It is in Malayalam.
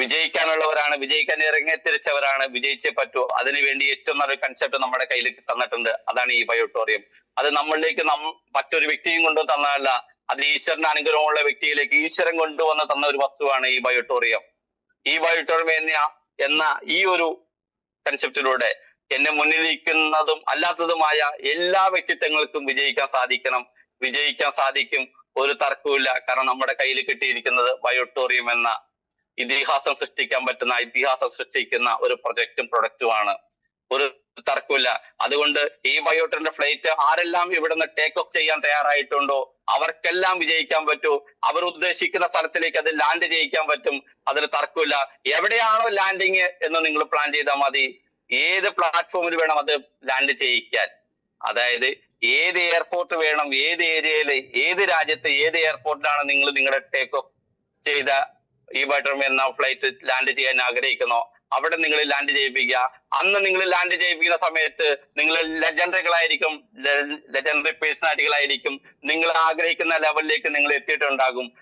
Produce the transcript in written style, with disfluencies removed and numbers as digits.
വിജയിക്കാനുള്ളവരാണ്, വിജയിക്കാൻ ഇറങ്ങിത്തിരിച്ചവരാണ്, വിജയിച്ചേ പറ്റൂ. അതിനുവേണ്ടി ഏറ്റവും നല്ലൊരു കൺസെപ്റ്റ് നമ്മുടെ കയ്യിൽ തന്നിട്ടുണ്ട്. അതാണ് ഈ ബയോട്ടോറിയം. അത് നമ്മളിലേക്ക് മറ്റൊരു വ്യക്തിയും കൊണ്ടു തന്നതല്ല, അത് ഈശ്വരന്റെ അനുഗ്രഹമുള്ള വ്യക്തിയിലേക്ക് ഈശ്വരൻ കൊണ്ടുവന്ന് തന്ന ഒരു വസ്തുവാണ് ഈ ബയോട്ടോറിയം. ഈ ബയോട്ടോറിയം എന്ന ഈ ഒരു കൺസെപ്റ്റിലൂടെ എന്റെ മുന്നിലിരിക്കുന്നതും അല്ലാത്തതുമായ എല്ലാ വ്യക്തിത്വങ്ങൾക്കും വിജയിക്കാൻ സാധിക്കും. ഒരു തർക്കവുമില്ല. കാരണം നമ്മുടെ കയ്യിൽ കിട്ടിയിരിക്കുന്നത് ബയോട്ടോറിയം എന്ന ഇതിഹാസം സൃഷ്ടിക്കുന്ന ഒരു പ്രൊഡക്റ്റുമാണ്. ഒരു തർക്കമില്ല. അതുകൊണ്ട് ഈ ബയോട്ടോറിന്റെ ഫ്ലൈറ്റ് ആരെല്ലാം ഇവിടെ നിന്ന് ടേക്ക് ഓഫ് ചെയ്യാൻ തയ്യാറായിട്ടുണ്ടോ അവർക്കെല്ലാം വിജയിക്കാൻ പറ്റൂ. അവർ ഉദ്ദേശിക്കുന്ന സ്ഥലത്തിലേക്ക് അത് ലാൻഡ് ചെയ്യിക്കാൻ പറ്റും. അതിൽ തർക്കമില്ല. എവിടെയാണോ ലാൻഡിങ് എന്ന് നിങ്ങൾ പ്ലാൻ ചെയ്താൽ മതി. ഏത് പ്ലാറ്റ്ഫോമിൽ വേണം അത് ലാൻഡ് ചെയ്യിക്കാൻ. അതായത് ഏത് എയർപോർട്ട് വേണം, ഏത് ഏരിയയിൽ, ഏത് രാജ്യത്ത് ഏത് എയർപോർട്ടിലാണ് നിങ്ങൾ നിങ്ങളുടെ ടേക്ക് ഓഫ് ചെയ്ത ഈ ബയോട്ടോറിയം എന്ന ഫ്ലൈറ്റ് ലാൻഡ് ചെയ്യാൻ ആഗ്രഹിക്കുന്നോ അവിടെ നിങ്ങൾ ലാൻഡ് ചെയ്യിപ്പിക്കുക. അന്ന് നിങ്ങൾ ലാൻഡ് ചെയ്യിപ്പിക്കുന്ന സമയത്ത് നിങ്ങൾ ലെജൻഡറി പേഴ്സണാലിറ്റികളായിരിക്കും. നിങ്ങൾ ആഗ്രഹിക്കുന്ന ലെവലിലേക്ക് നിങ്ങൾ എത്തിയിട്ടുണ്ടാകും.